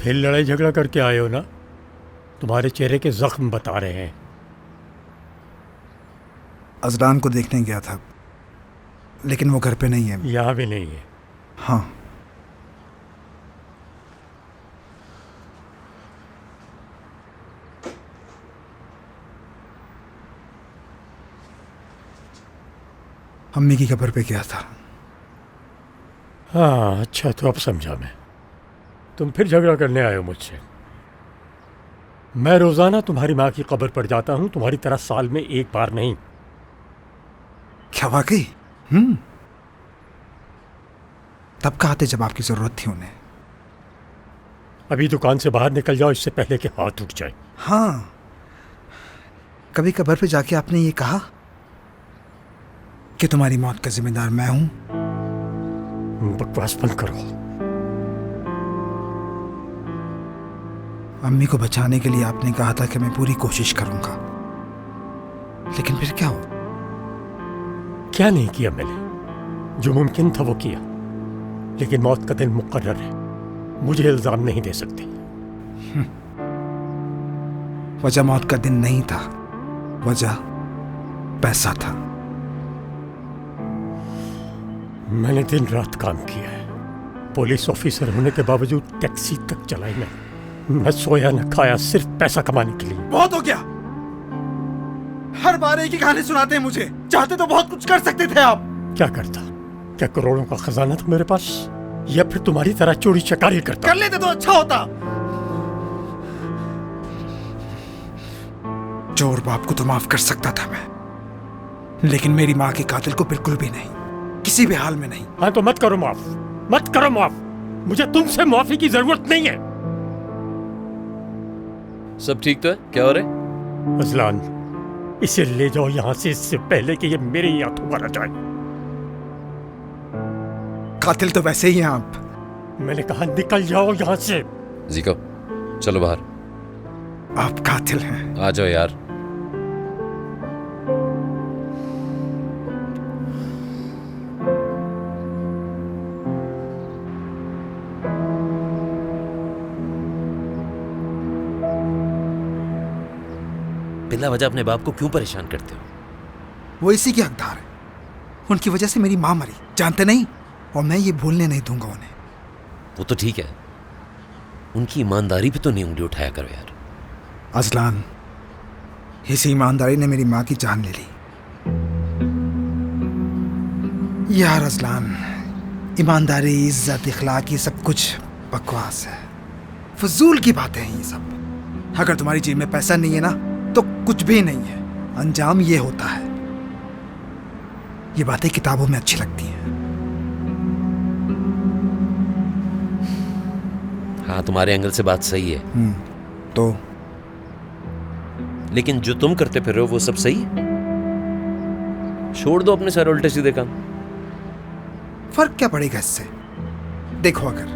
फिर लड़ाई झगड़ा करके आए हो ना? तुम्हारे चेहरे के जख्म बता रहे हैं। अजलान को देखने गया था, लेकिन वो घर पे नहीं है। यहाँ भी नहीं है? हाँ। अम्मी की कब्र पे गया था। हाँ अच्छा, तो अब समझा मैं। तुम फिर झगड़ा करने आए हो मुझसे। मैं रोजाना तुम्हारी माँ की कब्र पर जाता हूँ, तुम्हारी तरह साल में एक बार नहीं। क्या वाकई? तब कहा थे जब आपकी जरूरत थी उन्हें। अभी दुकान से बाहर निकल जाओ, इससे पहले कि हाथ उठ जाए। हाँ, कभी कब्र पे जाके आपने ये कहा कि तुम्हारी मौत का जिम्मेदार मैं हूं? बकवास बंद करो। अम्मी को बचाने के लिए आपने कहा था कि मैं पूरी कोशिश करूंगा, लेकिन फिर क्या हो? क्या नहीं किया मैंने? जो मुमकिन था वो किया, लेकिन मौत का दिन मुकर्रर है। मुझे इल्जाम नहीं दे सकते। वजह मौत का दिन नहीं था, वजह पैसा था। मैंने दिन रात काम किया है। पुलिस ऑफिसर होने के बावजूद टैक्सी तक चलाई मैं सोया न खाया, सिर्फ पैसा कमाने के लिए। बहुत हो गया। हर बार एक ही कहानी सुनाते हैं मुझे। चाहते तो बहुत कुछ कर सकते थे आप। क्या करता? क्या करोड़ों का खजाना था मेरे पास, या फिर तुम्हारी तरह चोरी चकारी करता? कर लेते तो अच्छा होता। चोर बाप को तो माफ कर सकता था मैं, लेकिन मेरी माँ के कातिल को बिल्कुल भी नहीं, किसी भी हाल में नहीं। हाँ तो मत करो माफ, मत करो माफ। मुझे तुमसे माफी की जरूरत नहीं है। सब ठीक तो है? क्या हो रहा है? अजलान, इसे ले जाओ यहाँ से, इससे पहले कि ये मेरे ही हाथों मारा जाए। कातिल तो वैसे ही हैं आप। मैंने कहा निकल जाओ यहाँ से। जीको, चलो बाहर। आप कातिल हैं। आ जाओ यार। बिला वजह अपने बाप को क्यों परेशान करते हो? वो इसी के हकदार है। उनकी वजह से मेरी माँ मरी, जानते नहीं? और मैं ये भूलने नहीं दूंगा उन्हें। वो तो ठीक है, उनकी ईमानदारी पे तो नहीं उंगली उठाया करो यार। अजलान, इसी ईमानदारी ने मेरी माँ की जान ले ली। यार अजलान, ईमानदारी, इज्जत, इखलाक, ये सब कुछ बकवास है, फजूल की बातें हैं ये सब। अगर तुम्हारी जेब में पैसा नहीं है ना, तो कुछ भी नहीं है। अंजाम ये होता है। ये बातें किताबों में अच्छी लगती हैं। हाँ, तुम्हारे एंगल से बात सही है। तो लेकिन जो तुम करते फिर रहे हो वो सब सही है? छोड़ दो अपने सारे उल्टे सीधे काम। फर्क क्या पड़ेगा इससे? देखो, अगर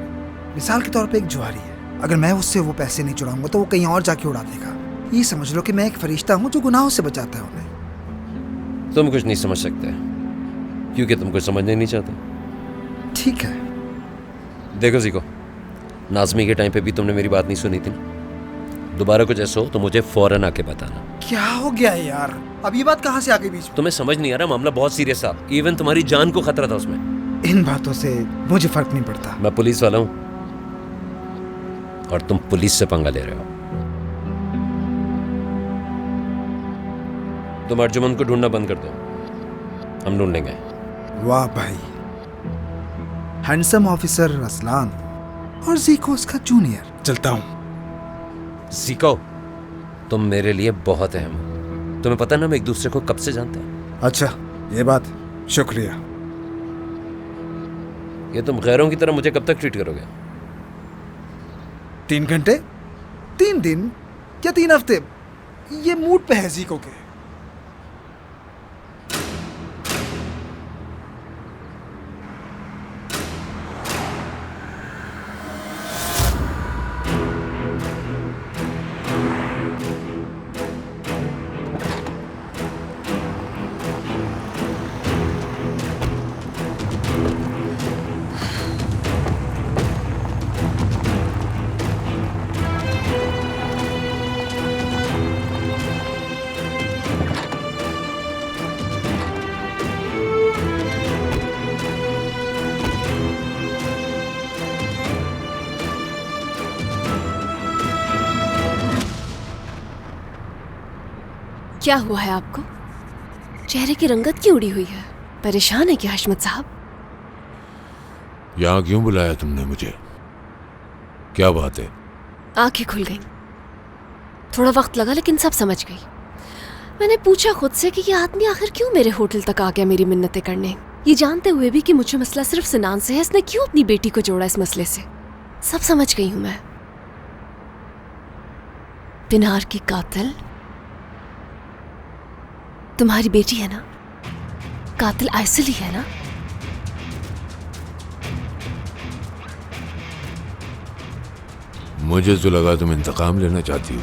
मिसाल के तौर पे एक जुआरी है, अगर मैं उससे वो पैसे नहीं चुराऊंगा तो वो कहीं और जाके उड़ा देगा। ये समझ लो कि मैं एक फरिश्ता हूं जो गुनाहों से बचाता है उन्हें। तुम कुछ नहीं समझ सकते क्योंकि तुम कुछ समझना ही नहीं चाहते। ठीक है। देखो जीको, नाज़मी के टाइम पे भी तुमने मेरी बात नहीं सुनी थी। दोबारा कुछ ऐसा हो तो मुझे फौरन आके बताना। क्या हो गया है यार? अब ये बात कहाँ से आ गई बीच में? तुम्हें समझ नहीं आ रहा? मामला बहुत सीरियस था, इवन तुम्हारी जान को खतरा था उसमें। इन बातों से मुझे फर्क नहीं पड़ता। मैं पुलिस वाला हूं और तुम पुलिस से पंगा ले रहे हो। तुम अर्जुमन को ढूंढना बंद कर दो, हम ढूंढ लेंगे। वाह भाई, हैंडसम ऑफिसर असलान और जीको उसका जूनियर। चलता हूं। जीको, तुम मेरे लिए बहुत अहम हो। तुम्हें पता ना, हम एक दूसरे को कब से जानते हैं। अच्छा, ये बात, शुक्रिया। ये तुम गैरों की तरह मुझे कब तक ट्रीट करोगे? 3 घंटे 3 दिन या 3 हफ्ते, ये मूड पे है जीको के। क्या हुआ है आपको? चेहरे की रंगत क्यों उड़ी हुई है? परेशान है क्या हशमत साहब? यहाँ क्यों बुलाया तुमने मुझे? क्या बात है? आंखें खुल गईं। थोड़ा वक्त लगा लेकिन सब समझ गई। मैंने पूछा खुद से कि ये आदमी आखिर क्यों मेरे होटल तक आ गया मेरी मिन्नतें करने, ये जानते हुए भी कि मुझे मसला सिर्फ सिनान से है। इसने क्यों अपनी बेटी को जोड़ा इस मसले से? सब समझ गई हूं मैं। पिनार की कातिल तुम्हारी बेटी है ना? कातिल आयसल ही है ना? मुझे तो लगा तुम इंतकाम लेना चाहती हो।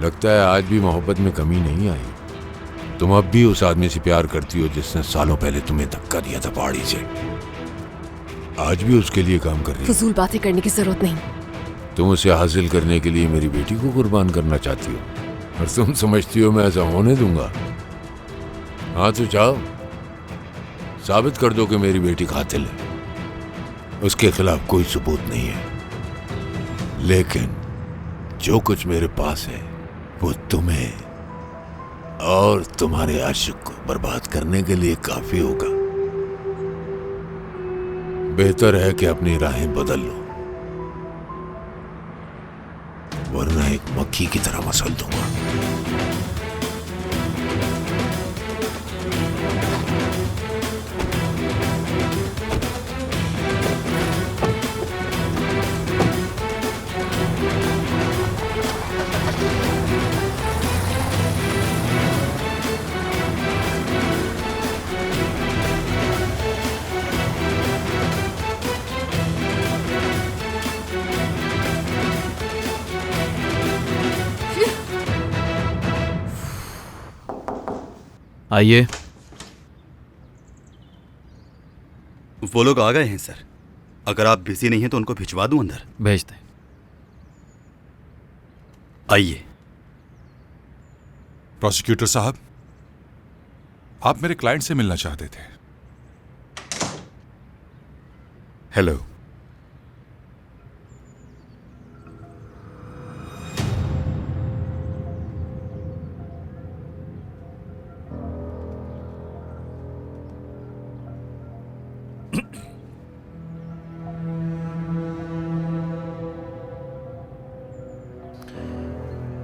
लगता है आज भी मोहब्बत में कमी नहीं आई। तुम अब भी उस आदमी से प्यार करती हो जिसने सालों पहले तुम्हें धक्का दिया था पहाड़ी से। आज भी उसके लिए काम कर रही हो। फजूल बातें करने की जरूरत नहीं। तुम उसे हासिल करने के लिए मेरी बेटी को कुर्बान करना चाहती हो और तुम समझती हो मैं ऐसा होने दूंगा? हाँ तो जाओ, साबित कर दो कि मेरी बेटी कातिल है। उसके खिलाफ कोई सबूत नहीं है, लेकिन जो कुछ मेरे पास है वो तुम्हें और तुम्हारे आशिक को बर्बाद करने के लिए काफी होगा। बेहतर है कि अपनी राहें बदल लो, वरना एक मक्खी की तरह मसल दूंगा। आइए। वो लोग आ गए हैं सर। अगर आप बिजी नहीं हैं तो उनको भिजवा दूं अंदर? भेज दें। आइए। प्रोसिक्यूटर साहब, आप मेरे क्लाइंट से मिलना चाहते थे। हेलो।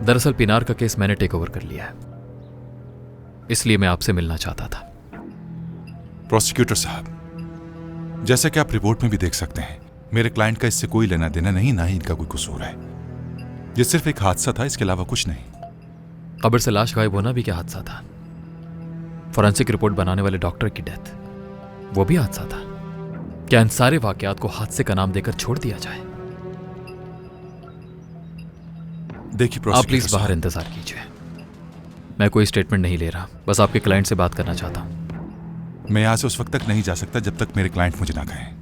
दरअसल पिनार का केस मैंने टेक ओवर कर लिया है, इसलिए मैं आपसे मिलना चाहता था। प्रोसिक्यूटर साहब, जैसा कि आप रिपोर्ट में भी देख सकते हैं, मेरे क्लाइंट का इससे कोई लेना देना नहीं, ना ही इनका कोई कसूर है। ये सिर्फ एक हादसा था, इसके अलावा कुछ नहीं। कब्र से लाश गायब होना भी क्या हादसा था? फोरेंसिक रिपोर्ट बनाने वाले डॉक्टर की डेथ, वो भी हादसा था। क्या इन सारे वाकयात को हादसे का नाम देकर छोड़ दिया जाए? देखिए आप प्लीज बाहर इंतजार कीजिए। मैं कोई स्टेटमेंट नहीं ले रहा, बस आपके क्लाइंट से बात करना चाहता हूं। मैं यहां से उस वक्त तक नहीं जा सकता जब तक मेरे क्लाइंट मुझे ना कहें।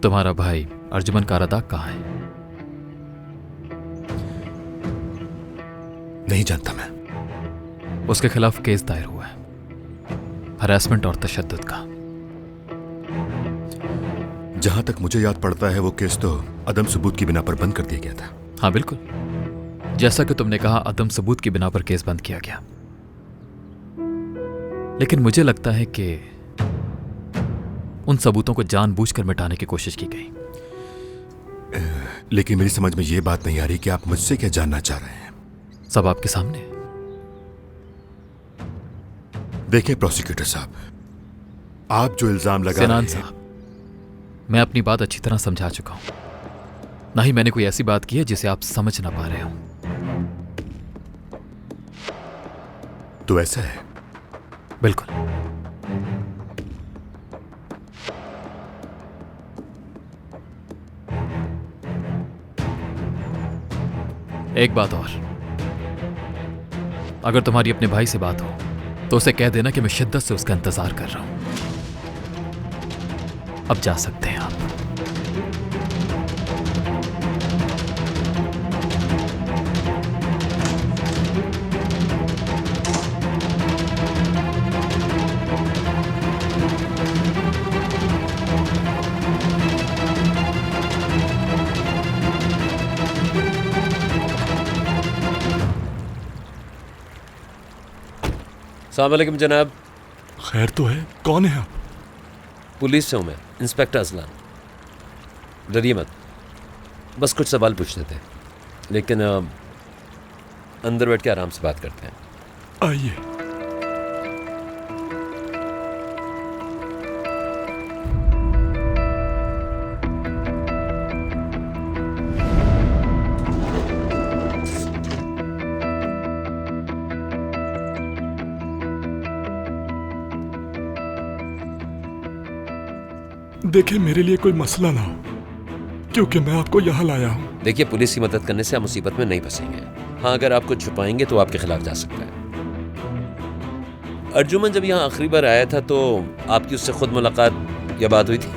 तुम्हारा भाई अर्जुमन कारादाग कहाँ है? नहीं जानता मैं। उसके खिलाफ केस दायर हुआ है, हरासमेंट और तशद्दुद का। जहां तक मुझे याद पड़ता है वो केस तो अदम सबूत की बिना पर बंद कर दिया गया था। हाँ बिल्कुल, जैसा कि तुमने कहा, अदम सबूत की बिना पर केस बंद किया गया। लेकिन मुझे लगता है कि उन सबूतों को जानबूझकर मिटाने की कोशिश की गई। लेकिन मेरी समझ में यह बात नहीं आ रही कि आप मुझसे क्या जानना चाह रहे हैं। सब आपके सामने। देखिए प्रोसिक्यूटर साहब, आप जो इल्जाम लगा सिनान रहे हैं, साहब, मैं अपनी बात अच्छी तरह समझा चुका हूं। ना ही मैंने कोई ऐसी बात की है जिसे आप समझ ना पा रहे हो। तो ऐसा है? बिल्कुल। एक बात और, अगर तुम्हारी अपने भाई से बात हो तो उसे कह देना कि मैं शिद्दत से उसका इंतजार कर रहा हूं। अब जा सकते हैं आप। अस्सलाम वालेकुम जनाब। खैर तो है, कौन है आप? पुलिस से हूँ मैं, इंस्पेक्टर असलान। डरिए मत, बस कुछ सवाल पूछने थे, लेकिन अंदर बैठ के आराम से बात करते हैं। आइए। देखिए, मेरे लिए कोई मसला ना हो, क्योंकि मैं आपको यहाँ लाया हूँ। देखिए, पुलिस की मदद करने से आप मुसीबत में नहीं फंसेंगे। हाँ, अगर आप कुछ छुपाएंगे तो आपके खिलाफ जा सकता है। अर्जुमन जब यहाँ आखिरी बार आया था तो आपकी उससे खुद मुलाकात या बात हुई थी?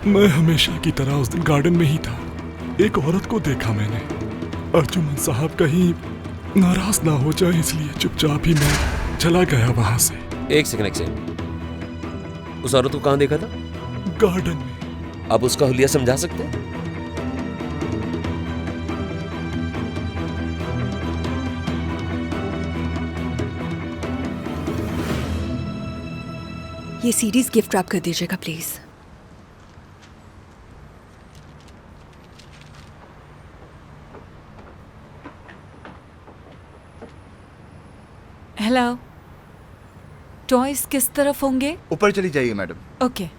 मैं हमेशा की तरह उस दिन गार्डन में ही था। एक औरत को देखा मैंने। अर्जुमन साहब कहीं नाराज ना हो जाए, इसलिए चुपचाप ही मैं चला गया वहां से। एक सेकंड, उस औरत को कहाँ देखा था? गार्डन में। आप उसका हुलिया समझा सकते हैं? ये सीरीज गिफ्ट रैप कर दीजिएगा प्लीज। हेलो, टॉयज किस तरफ होंगे? ऊपर चली जाइए मैडम। ओके।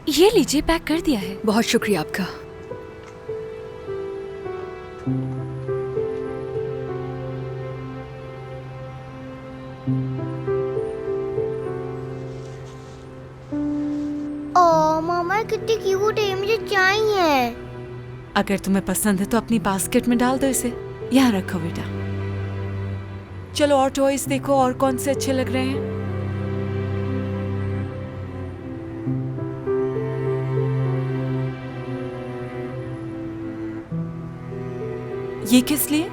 ये लीजिए, पैक कर दिया है। बहुत शुक्रिया आपका। मामा कितनी क्यूट है, मुझे चाहिए। अगर तुम्हें पसंद है तो अपनी बास्केट में डाल दो इसे। यहाँ रखो बेटा। चलो और टॉयज देखो, और कौन से अच्छे लग रहे हैं। ये किस लिए?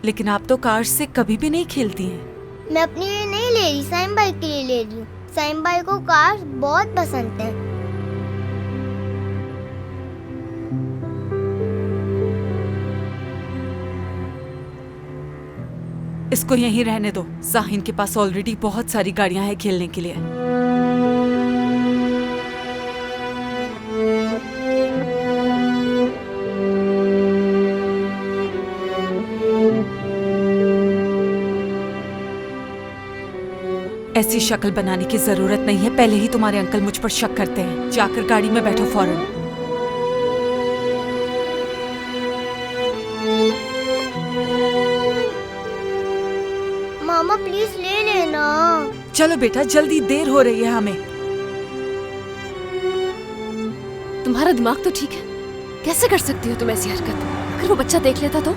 लेकिन आप तो कार्स से कभी भी नहीं खेलती हैं। मैं अपने लिए नहीं ले रही, साइम भाई के लिए ले रही हूँ। साइम भाई को कार्स बहुत पसंद है। इसको यहीं रहने दो। साहिन के पास ऑलरेडी बहुत सारी गाड़ियां हैं खेलने के लिए। ऐसी शक्ल बनाने की जरूरत नहीं है। पहले ही तुम्हारे अंकल मुझ पर शक करते हैं। जाकर गाड़ी में बैठो फौरन। मामा प्लीज ले लेना। चलो बेटा, जल्दी, देर हो रही है हमें। तुम्हारा दिमाग तो ठीक है, कैसे कर सकती हो तुम ऐसी हरकत? अगर वो बच्चा देख लेता तो?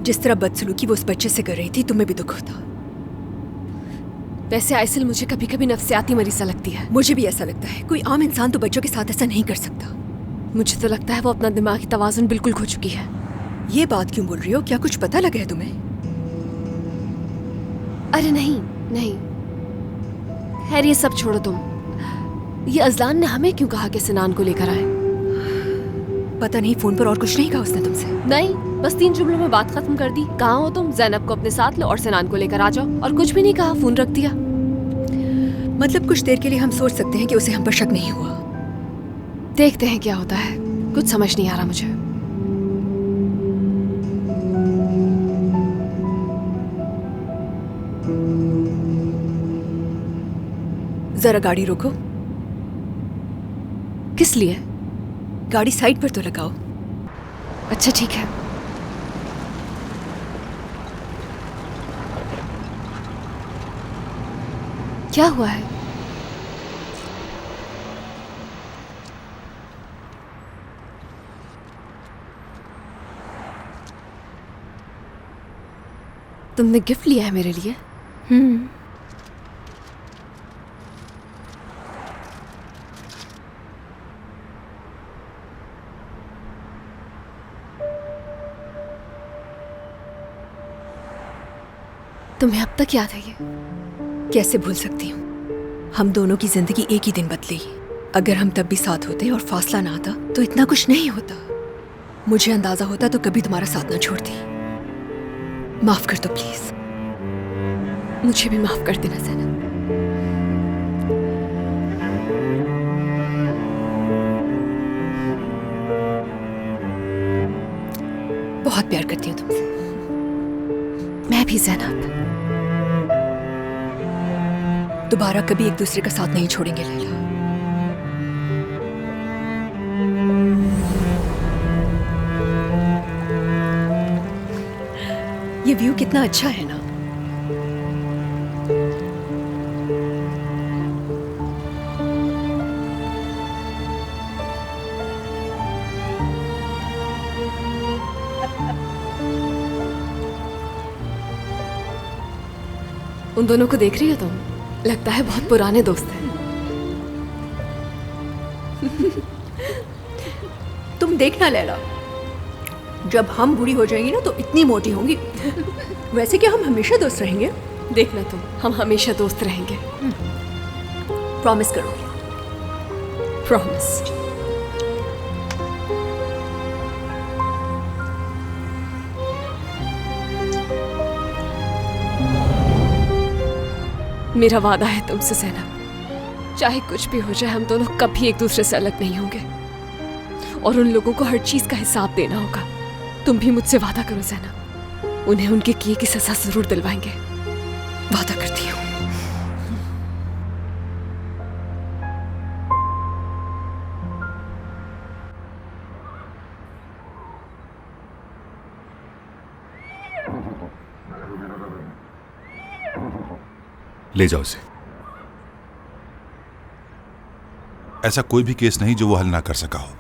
जिस तरह बदसलूकी वो उस बच्चे से कर रही थी, तुम्हें भी दुख होता। वैसे आइसिल मुझे कभी कभी नफ्सियाती मरीज सा लगती है। मुझे भी ऐसा लगता है। कोई आम इंसान तो बच्चों के साथ ऐसा नहीं कर सकता। मुझे तो लगता है वो अपना दिमागी तवाज़ुन बिल्कुल खो चुकी है। ये बात क्यों बोल रही हो? क्या कुछ पता लगा है तुम्हें? अरे नहीं, नहीं, खैर ये सब छोड़ो तुम। ये अजलान ने हमें क्यों कहा कि सिनान को लेकर आए? पता नहीं, फोन पर और कुछ नहीं कहा उसने तुमसे? नहीं, बस 3 जुमलों में बात खत्म कर दी। कहाँ हो तुम? जैनब को अपने साथ लो और सिनान को लेकर आ जाओ। और कुछ भी नहीं कहा, फोन रख दिया। मतलब कुछ देर के लिए हम सोच सकते हैं कि उसे हम पर शक नहीं हुआ। देखते हैं क्या होता है, कुछ समझ नहीं आ रहा मुझे। जरा गाड़ी रोको। किस लिए? गाड़ी साइड पर तो लगाओ। अच्छा ठीक है। क्या हुआ है? तुमने गिफ्ट लिया है मेरे लिए? तुम्हें अब तक याद है ये? कैसे भूल सकती हूँ? हम दोनों की जिंदगी एक ही दिन बदली। अगर हम तब भी साथ होते और फासला ना आता तो इतना कुछ नहीं होता। मुझे अंदाजा होता तो कभी तुम्हारा साथ ना छोड़ती। माफ कर दो प्लीज। मुझे भी माफ कर देना ज़ैनब। बहुत प्यार करती हूँ तुमसे। मैं भी ज़ैनब। दोबारा कभी एक दूसरे का साथ नहीं छोड़ेंगे लैला। ये व्यू कितना अच्छा है ना। उन दोनों को देख रही हो तुम? लगता है बहुत पुराने दोस्त हैं। तुम देखना लैला, जब हम बूढ़ी हो जाएंगी ना तो इतनी मोटी होंगी। वैसे क्या हम हमेशा दोस्त रहेंगे? देखना तुम, हम हमेशा दोस्त रहेंगे। प्रॉमिस करो। प्रॉमिस। मेरा वादा है तुमसे ज़ैनब, चाहे कुछ भी हो जाए हम दोनों कभी एक दूसरे से अलग नहीं होंगे। और उन लोगों को हर चीज का हिसाब देना होगा। तुम भी मुझसे वादा करो ज़ैनब, उन्हें उनके किए की सजा जरूर दिलवाएंगे। वादा करती हूँ। ले जाओ उसे। ऐसा कोई भी केस नहीं जो वो हल ना कर सका हो।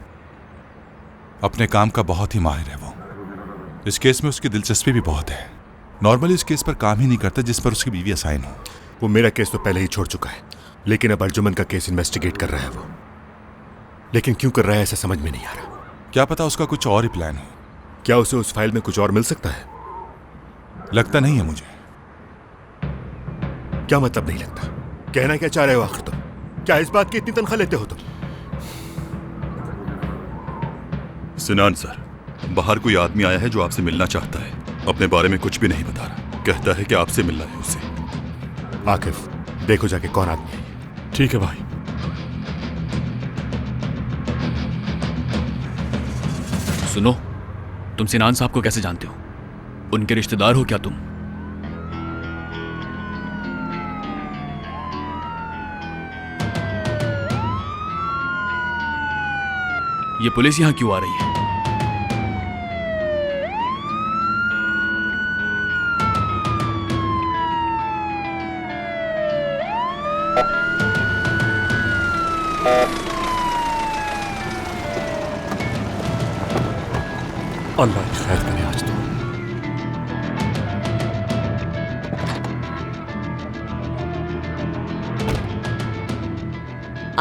अपने काम का बहुत ही माहिर है वो। इस केस में उसकी दिलचस्पी भी बहुत है। नॉर्मली इस केस पर काम ही नहीं करता जिस पर उसकी बीवी असाइन हो। वो मेरा केस तो पहले ही छोड़ चुका है, लेकिन अब अर्जुमन का केस इन्वेस्टिगेट कर रहा है वो। लेकिन क्यों कर रहा है ऐसा समझ में नहीं आ रहा। क्या पता उसका कुछ और ही प्लान हो। क्या उसे उस फाइल में कुछ और मिल सकता है? लगता नहीं है मुझे। क्या मतलब नहीं लगता? कहना क्या चाह रहे हो आखिर तुम? क्या इस बात की इतनी तनख्वाह लेते हो तुम? सिनान सर, बाहर कोई आदमी आया है जो आपसे मिलना चाहता है। अपने बारे में कुछ भी नहीं बता रहा। कहता है कि आपसे मिलना है उसे। आकिफ, देखो जाके कौन आदमी है। ठीक है भाई। सुनो, तुम सिनान साहब को कैसे जानते हो? उनके रिश्तेदार हो क्या तुम? ये पुलिस यहां क्यों आ रही है? अल्लाह की खैर करे आज तो।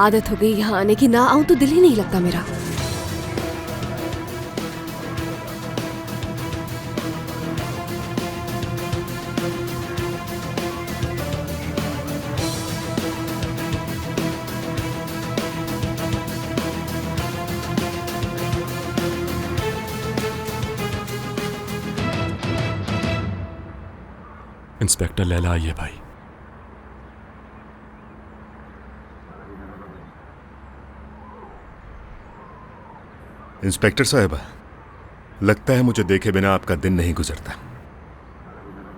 आदत हो गई यहाँ आने की, ना आऊं तो दिल ही नहीं लगता मेरा। इंस्पेक्टर लैला आइए भाई। इंस्पेक्टर साहिबा, लगता है मुझे देखे बिना आपका दिन नहीं गुजरता।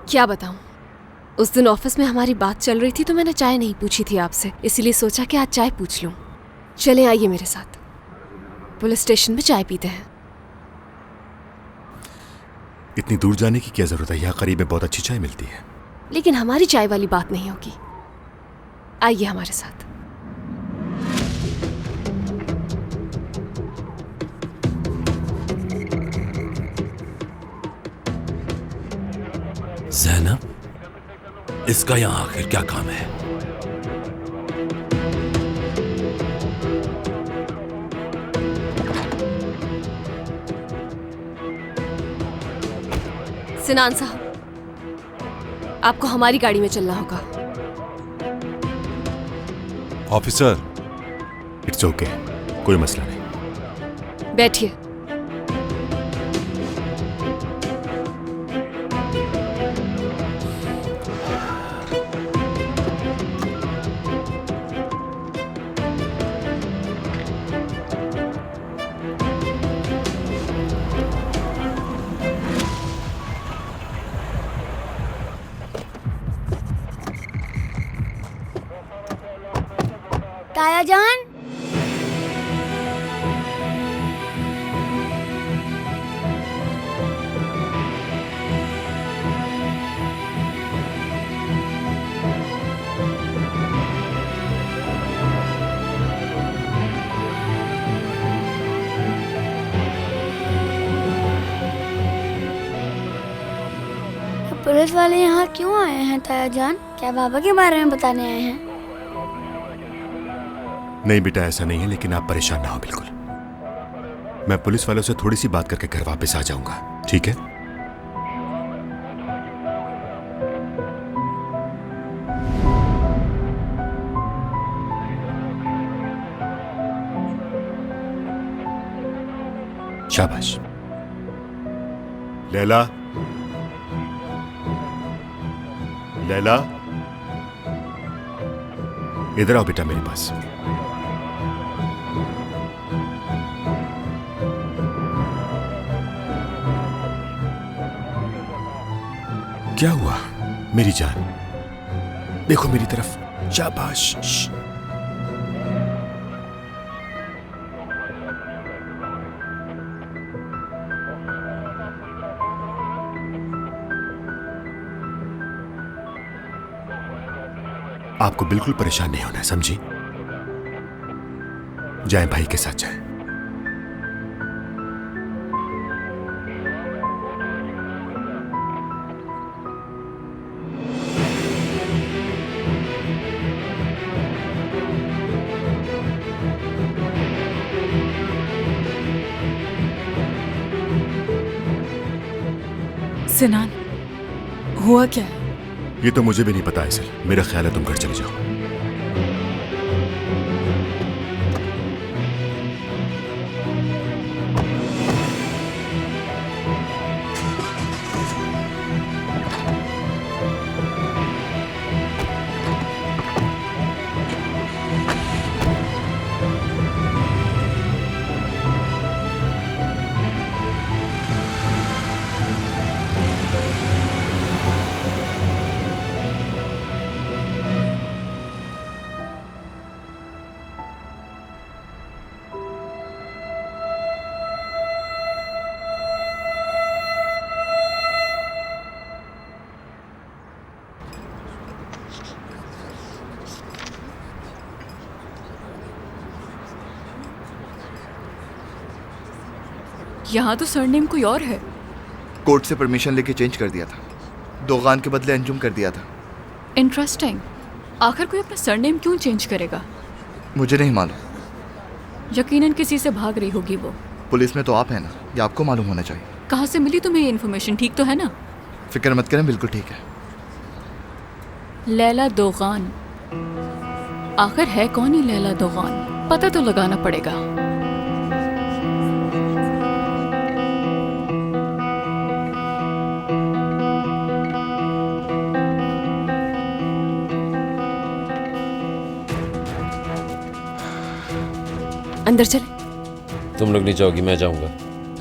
क्या बताऊं, उस दिन ऑफिस में हमारी बात चल रही थी तो मैंने चाय नहीं पूछी थी आपसे, इसीलिए सोचा कि आज चाय पूछ लूं। चले आइए मेरे साथ, पुलिस स्टेशन में चाय पीते हैं। इतनी दूर जाने की क्या जरूरत है, यहाँ करीब में बहुत अच्छी चाय मिलती है। लेकिन हमारी चाय वाली बात नहीं होगी, आइए हमारे साथ। ज़ैनब, इसका यहाँ आखिर क्या काम है? सिनान साहब, आपको हमारी गाड़ी में चलना होगा। ऑफिसर, इट्स ओके, कोई मसला नहीं। बैठिए। ताया जान, पुलिस वाले यहाँ क्यों आए हैं ताया जान? क्या बाबा के बारे में बताने आए हैं? नहीं बेटा, ऐसा नहीं है, लेकिन आप परेशान ना हो बिल्कुल। मैं पुलिस वालों से थोड़ी सी बात करके घर वापस आ जाऊंगा, ठीक है? शाबाश। लैला, लैला, इधर आओ बेटा मेरे पास। क्या हुआ मेरी जान? देखो मेरी तरफ, शाबाश। आपको बिल्कुल परेशान नहीं होना है, समझी? जाएं, भाई के साथ जाएं। सिनान, हुआ क्या है? ये तो मुझे भी नहीं पता असल। मेरा ख्याल है तुम घर चले जाओ। यहाँ तो सरनेम कोई और है। कोर्ट से परमिशन लेके चेंज कर दिया था, दोगान के बदले अंजुम कर दिया था। इंटरेस्टिंग। आखिर कोई अपना सरनेम क्यों चेंज करेगा? मुझे नहीं मालूम। यकीनन किसी से भाग रही होगी वो। पुलिस में तो आप हैं ना, ये आपको मालूम होना चाहिए। कहाँ से मिली तुम्हें ये इन्फॉर्मेशन? ठीक तो है ना? फिक्र मत करें, बिल्कुल ठीक है। लैला दोगान, आखिर है कौन ही लैला दोगान? पता तो लगाना पड़ेगा। अंदर चले। तुम लोग नहीं जाओगी, मैं जाऊंगा।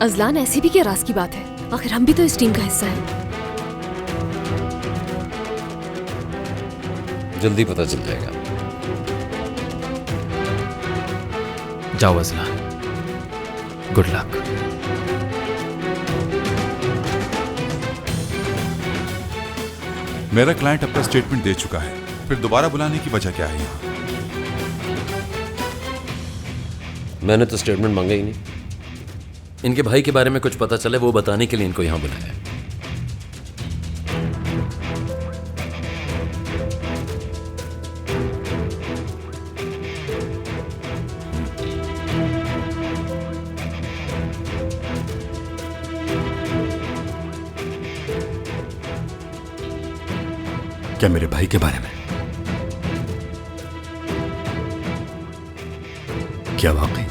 अजलान, ऐसी भी क्या राज की बात है? आखिर हम भी तो इस टीम का हिस्सा हैं। जल्दी पता चल जाएगा। जाओ अजलान, गुड लक। मेरा क्लाइंट अपना स्टेटमेंट दे चुका है, फिर दोबारा बुलाने की वजह क्या है यहाँ? मैंने तो स्टेटमेंट मांगा ही नहीं। इनके भाई के बारे में कुछ पता चले वो बताने के लिए इनको यहां बुलाया है। क्या मेरे भाई के बारे में? क्या वाकई?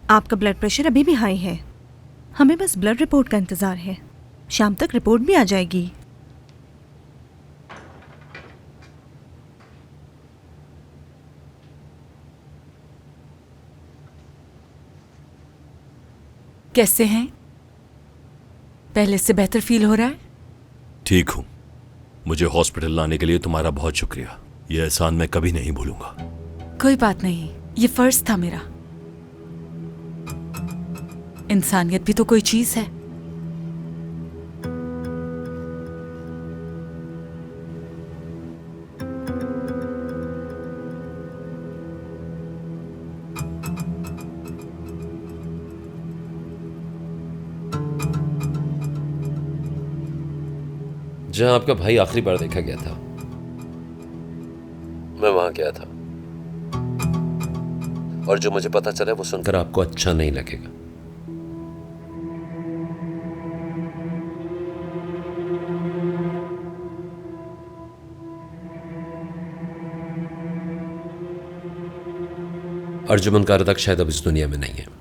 आपका ब्लड प्रेशर अभी भी हाई है। हमें बस ब्लड रिपोर्ट का इंतजार है। शाम तक रिपोर्ट भी आ जाएगी। कैसे हैं? पहले से बेहतर फील हो रहा है? ठीक हूं। मुझे हॉस्पिटल लाने के लिए तुम्हारा बहुत शुक्रिया। यह एहसान मैं कभी नहीं भूलूंगा। कोई बात नहीं, ये फर्ज था मेरा। इंसानियत भी तो कोई चीज है। जहां आपका भाई आखिरी बार देखा गया था, मैं वहां गया था। और जो मुझे पता चला वो सुनकर आपको अच्छा नहीं लगेगा। अर्जुमन का रदक शायद अब इस दुनिया में नहीं है।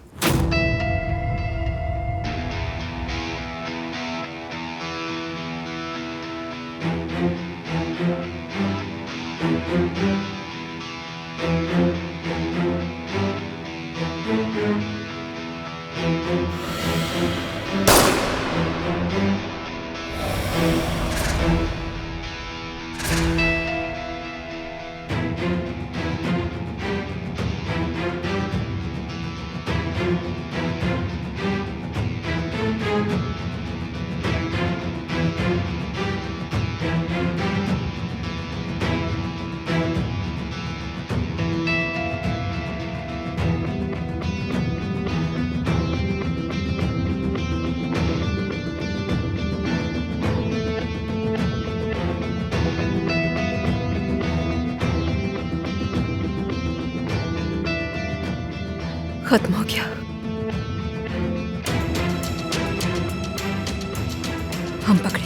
खत्म हो गया। हम पकड़े